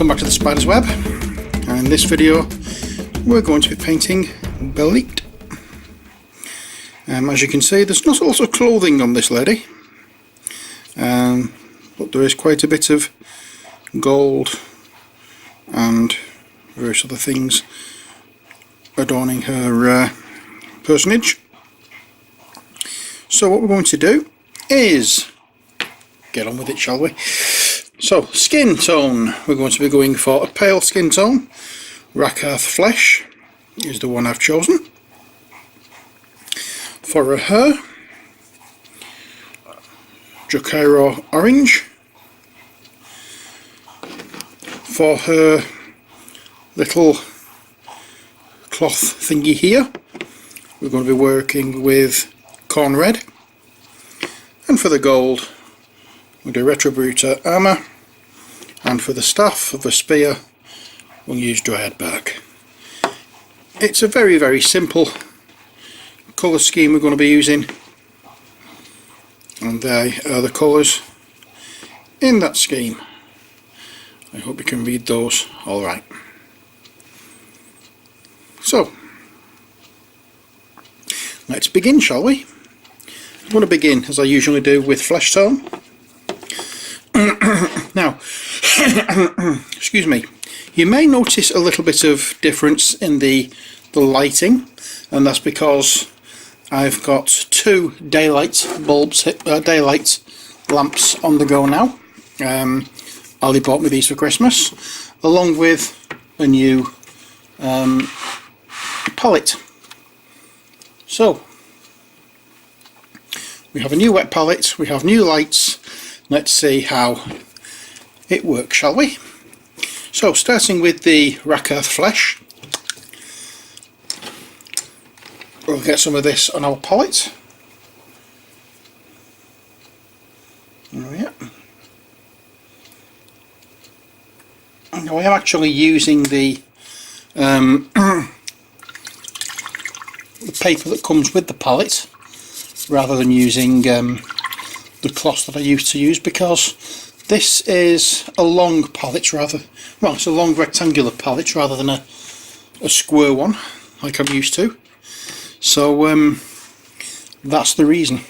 welcome back to the Spider's Web, and in this video we're going to be painting Belit. As you can see, there's not a lot of clothing on this lady, but there is quite a bit of gold and various other things adorning her personage. So what we're going to do is get on with it, shall we? So, skin tone. We're going to be going for a pale skin tone. Rakarth Flesh is the one I've chosen. For her hair, Jokairo Orange. For her little cloth thingy here, we're going to be working with Corn Red. And for the gold, we'll do Retributor Armour. And for the staff of the spear, we'll use Dryad Bark. It's a very, very simple colour scheme we're going to be using, and they are the colours in that scheme. I hope you can read those alright. So, let's begin, shall we? I'm going to begin, as I usually do, with flesh tone. Now, excuse me, you may notice a little bit of difference in the lighting, and that's because I've got two daylight bulbs, daylight lamps on the go now. Ali bought me these for Christmas, along with a new palette. So, we have a new wet palette, we have new lights. Let's see how it works, shall we? So, starting with the Rakarth Flesh, we'll get some of this on our palette. Oh yeah. Now I am actually using the paper that comes with the palette rather than using the cloth that I used to use, because this is a long palette it's a long rectangular palette rather than a square one like I'm used to. So that's the reason.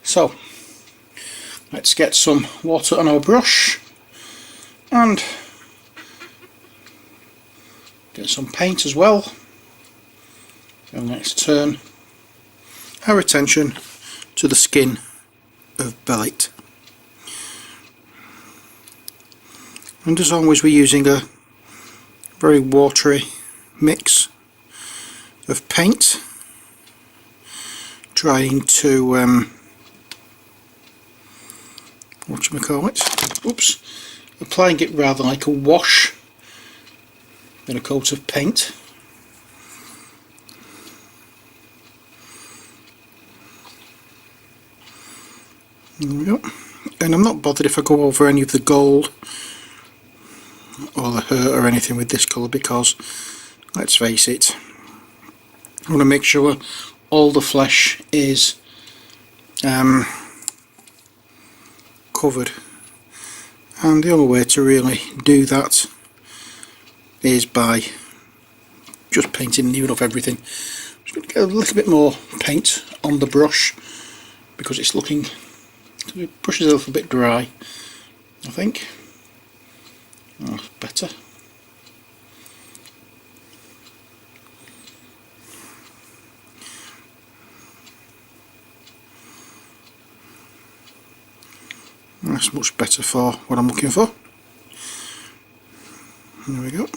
So let's get some water on our brush and get some paint as well, and let's turn our attention to the skin of Belit. And as always, we're using a very watery mix of paint, trying to applying it rather like a wash than a coat of paint. There we go. And I'm not bothered if I go over any of the gold or the hair or anything with this colour, because let's face it, I want to make sure all the flesh is covered, and the only way to really do that is by just painting and even off everything. I'm just going to get a little bit more paint on the brush because it's looking, the brush is a little bit dry, I think. Oh, better. That's much better for what I'm looking for. There we go.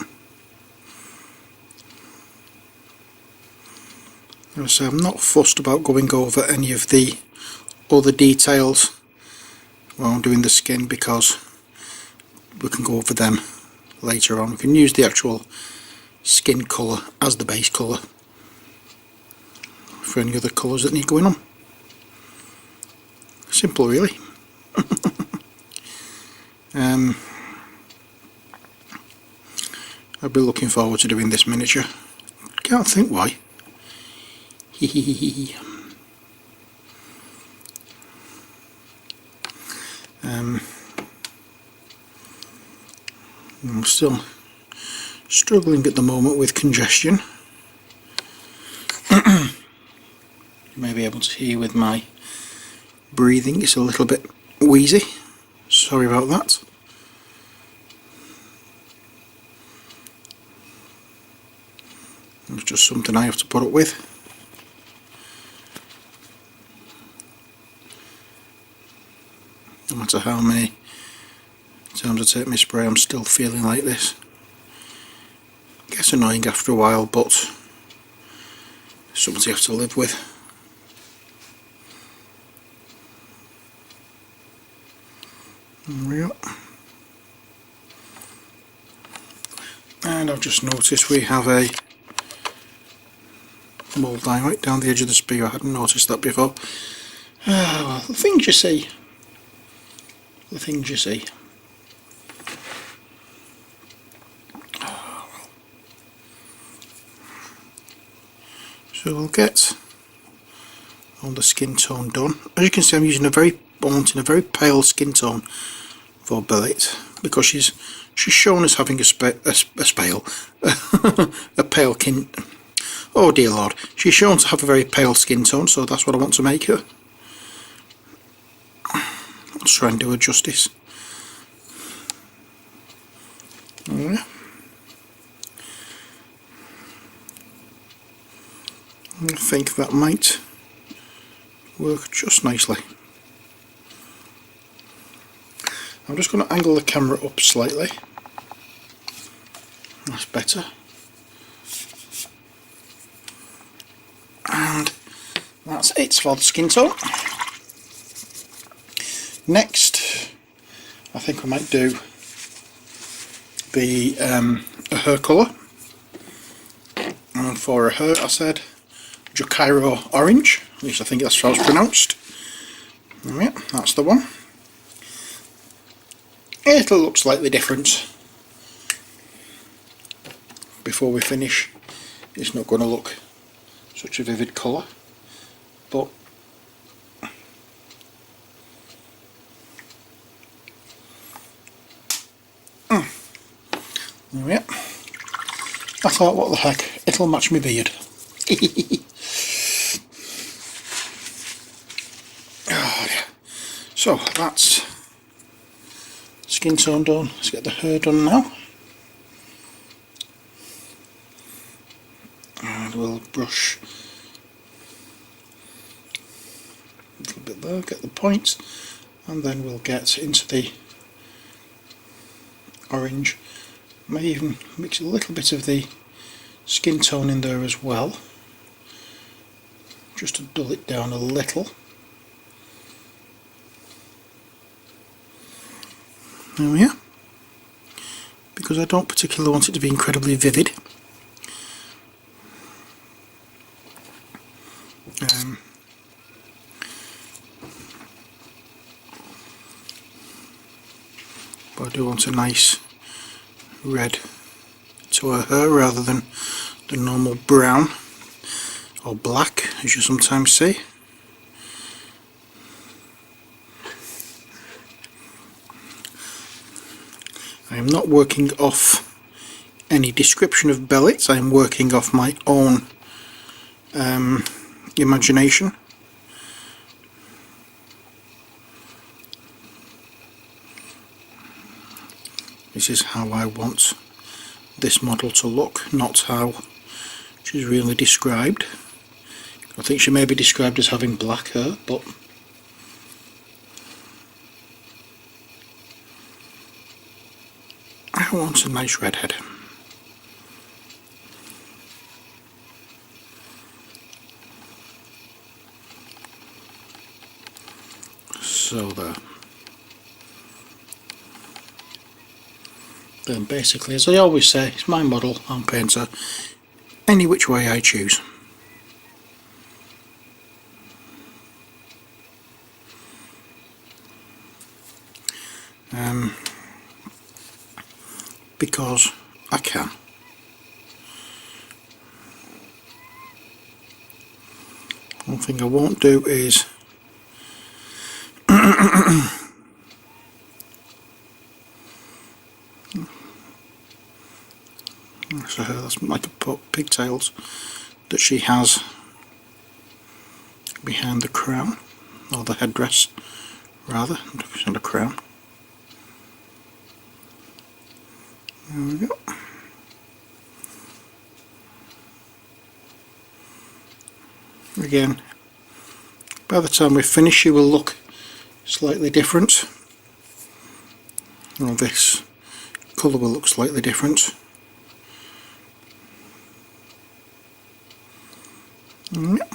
So I'm not fussed about going over any of the other details while I'm doing the skin, because we can go over them later on. We can use the actual skin colour as the base colour for any other colours that need going on. Simple, really. I'll be looking forward to doing this miniature. Can't think why. I'm still struggling at the moment with congestion. You may be able to hear with my breathing, it's a little bit wheezy. Sorry about that. It's just something I have to put up with. No matter how many times I take my spray, I'm still feeling like this. It gets annoying after a while, but it's something you have to live with. There we go. And I've just noticed we have a mould line right down the edge of the spear. I hadn't noticed that before. Well, the things you see. The things you see. So we'll get all the skin tone done. As you can see, I'm using wanting a very pale skin tone for Belit, because she's shown as having a pale skin. Oh dear Lord, she's shown to have a very pale skin tone, so that's what I want to make her. Let's try and do her justice. Yeah. I think that might work just nicely. I'm just going to angle the camera up slightly. That's better. And that's it for the skin tone. Next, I think I might do the her colour. And for her, I said Jacairo Orange, at least I think that's how it's pronounced. Yeah, that's the one. It'll look slightly different before we finish. It's not going to look such a vivid colour, but yeah, I thought, what the heck, it'll match my beard. Oh, yeah. So that's skin tone done. Let's get the hair done now. And we'll brush a little bit there, get the points, and then we'll get into the orange. May even mix a little bit of the skin tone in there as well, just to dull it down a little. There we are. Because I don't particularly want it to be incredibly vivid. But I do want a nice red to her hair rather than the normal brown or black, as you sometimes see. I am not working off any description of Belit, I am working off my own imagination. This is how I want this model to look, not how she's really described. I think she may be described as having black hair, but I want a nice redhead. So there. Then basically, as I always say, it's my model, I'm painter, any which way I choose. Because I can. One thing I won't do is for her. That's like a pigtails that she has behind the crown, or the headdress rather, not a crown. There we go. Again, by the time we finish she will look slightly different. Well, this colour will look slightly different. Yep.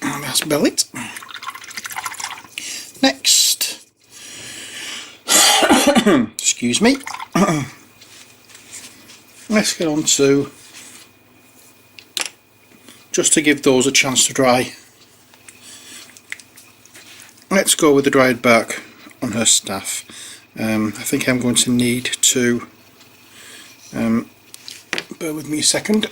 And that's Belit. Next, excuse me, let's get on to, just to give those a chance to dry, let's go with the dried bark on her staff. I think I'm going to need to, bear with me a second.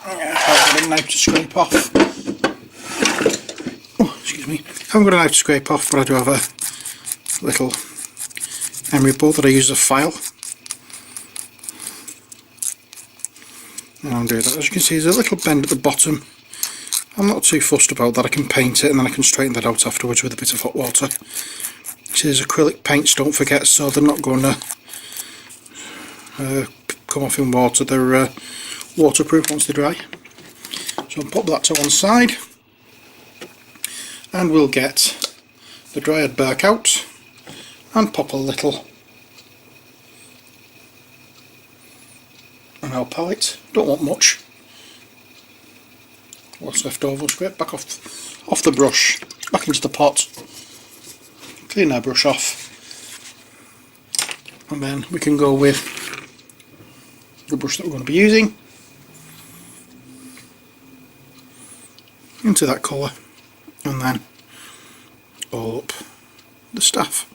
I've got a knife to scrape off. Oh, excuse me. I haven't got a knife to scrape off, but I do have a little emery bowl that I use as a file. And I'll do that. As you can see, there's a little bend at the bottom. I'm not too fussed about that. I can paint it and then I can straighten that out afterwards with a bit of hot water. See, there's acrylic paints, don't forget, so they're not going to come off in water. They're waterproof once they dry. So I'll pop that to one side, and we'll get the dried bark out and pop a little on our palette. Don't want much. What's left over, scrape back off the brush, back into the pot, clean our brush off, and then we can go with the brush that we're going to be using into that colour, and then all up the staff.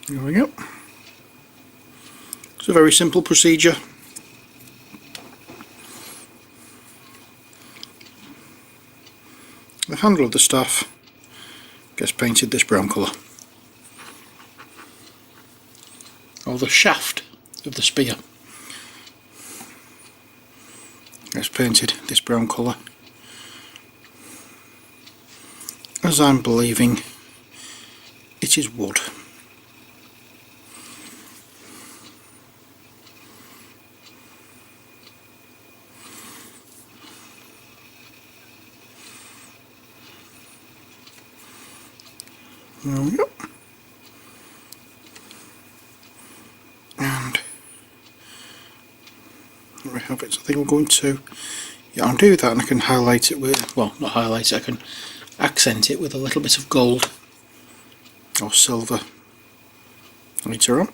There we go. It's a very simple procedure. The handle of the staff gets painted this brown colour, or the shaft of the spear gets painted this brown colour, as I'm believing it is wood. There we go. And there we have it. So I think we're going to undo that, and I can highlight it with, well, not highlight it, I can accent it with a little bit of gold or silver later on.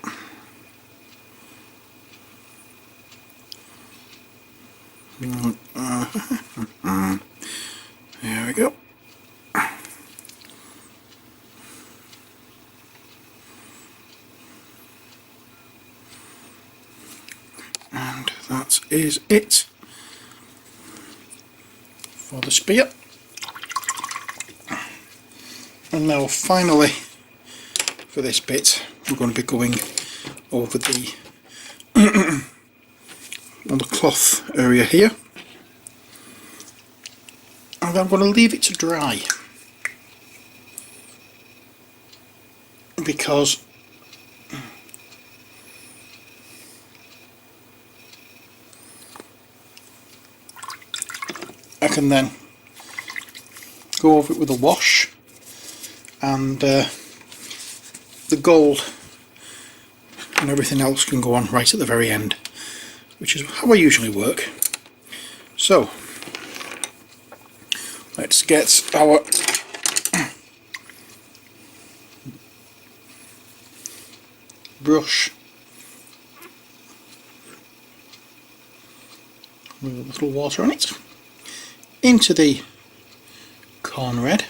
There we go. And that is it for the spear. And now finally, for this bit, we're going to be going over the on the cloth area here, and I'm going to leave it to dry, because I can then go over it with a wash, and the gold and everything else can go on right at the very end, which is how I usually work. So let's get our brush with a little water on it into the corn red,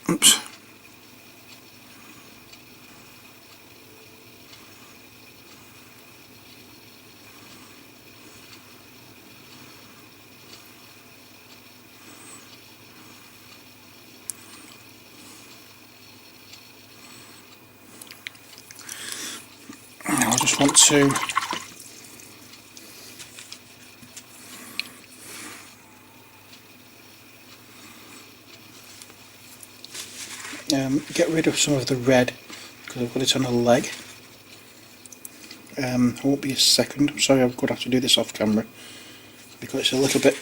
Oops. Now I just want to get rid of some of the red because I've got it on a leg. It won't be a second. I'm sorry, I'm going to have to do this off camera because it's a little bit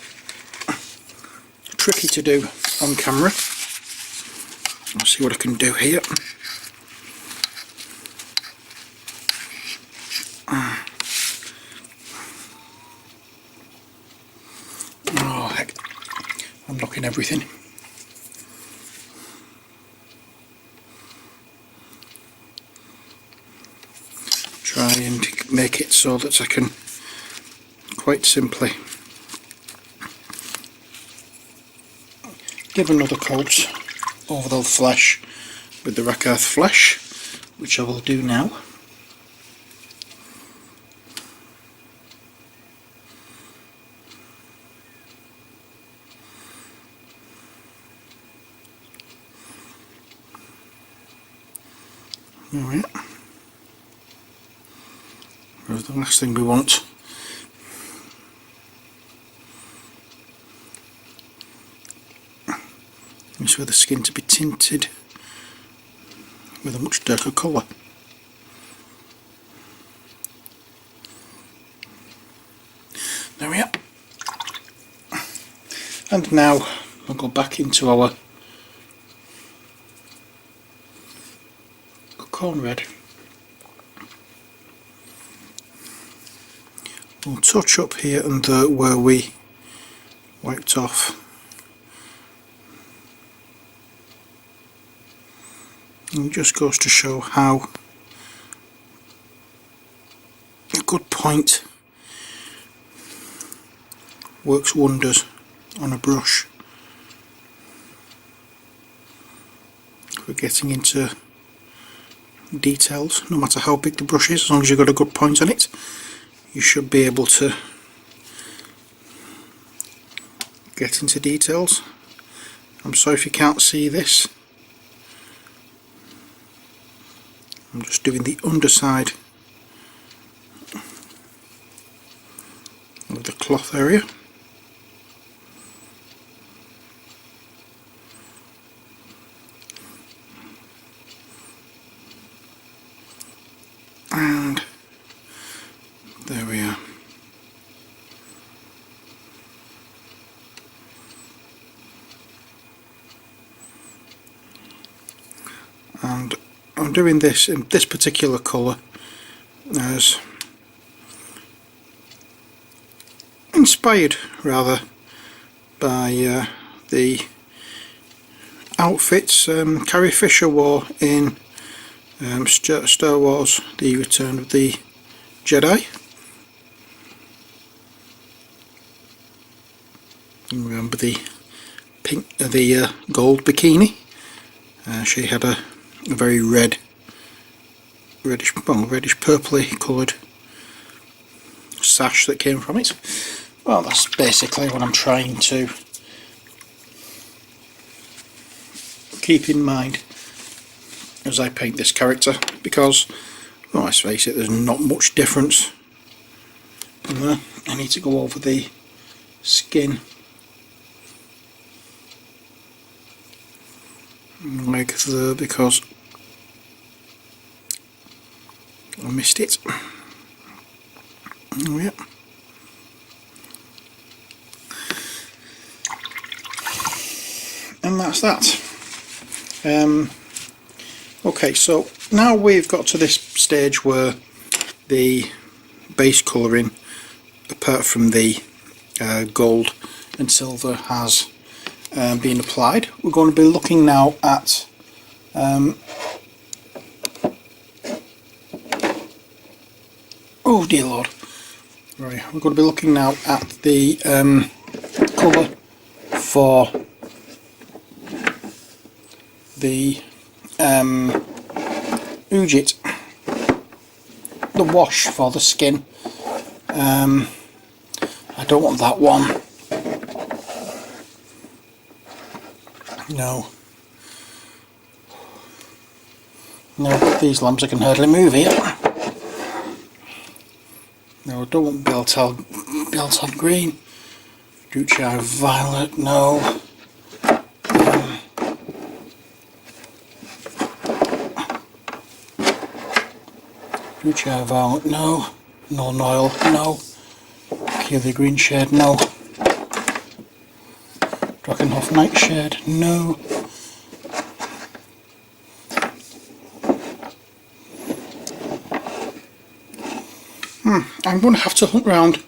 tricky to do on camera. I'll see what I can do here. Oh heck, I'm knocking everything. Try and make it so that I can quite simply give another coat over the flesh with the Rakarth flesh, which I will do now. Alright. The last thing we want is for the skin to be tinted with a much darker colour. There we are. And now we'll go back into our corn red. We'll touch up here and there where we wiped off. And it just goes to show how a good point works wonders on a brush. We're getting into details, no matter how big the brush is, as long as you've got a good point on it, you should be able to get into details. I'm sorry if you can't see this. I'm just doing the underside of the cloth area. And there we are. And I'm doing this in this particular colour as inspired rather by the outfits Carrie Fisher wore in Star Wars: The Return of the Jedi. You remember the pink, the gold bikini? She had a very reddish purpley coloured sash that came from it. Well, that's basically what I'm trying to keep in mind as I paint this character, because, well, let's face it, there's not much difference in there. I need to go over the skin like there because I missed it. Oh yeah. And that's that. Okay, so now we've got to this stage where the base colouring, apart from the gold and silver, has been applied. We're going to be looking now at oh dear Lord. Right, we're going to be looking now at the colour for the Ujit, the wash for the skin. I don't want that one. No. No, these lamps I can hardly move here. No, I don't want Beltane green. Duchai violet, no. Duchai violet, no. Null oil, no. Keely green shade, no. Drakenhof nightshade, no. I'm going to have to hunt round,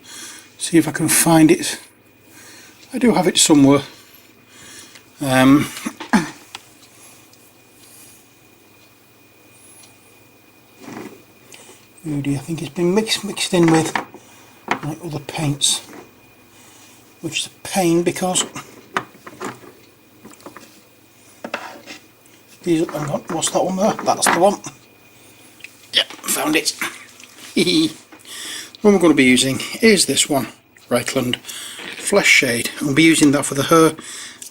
see if I can find it. I do have it somewhere. Really, I think it's been mixed in with like other paints, which is a pain because these. Hang on, what's that one there? That's the one. Yep, found it. What we're going to be using is this one, Reichland Flesh Shade. I'll be using that for the hair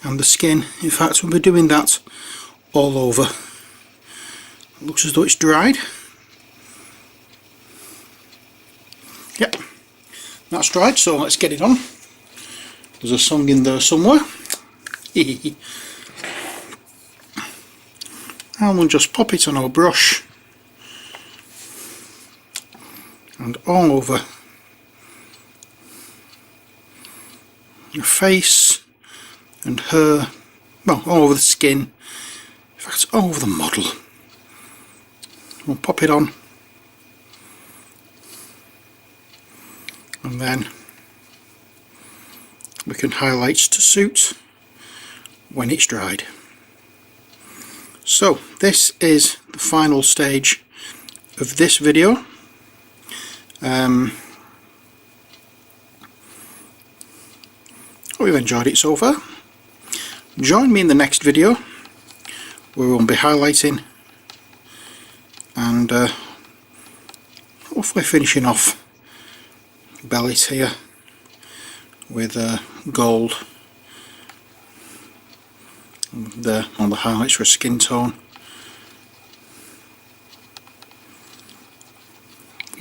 and the skin. In fact, we'll be doing that all over. It looks as though it's dried. Yep, that's dried, so let's get it on. There's a song in there somewhere. And we'll just pop it on our brush and all over your face and hair, well, all over the skin, in fact all over the model. We'll pop it on and then we can highlight to suit when it's dried. So this is the final stage of this video. Hope you've enjoyed it so far. Join me in the next video where we'll be highlighting and hopefully finishing off Belit here with gold there on the highlights for a skin tone.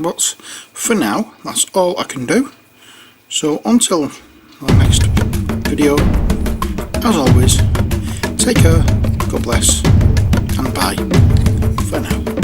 But for now, that's all I can do. So until our next video, as always, take care, God bless, and bye for now.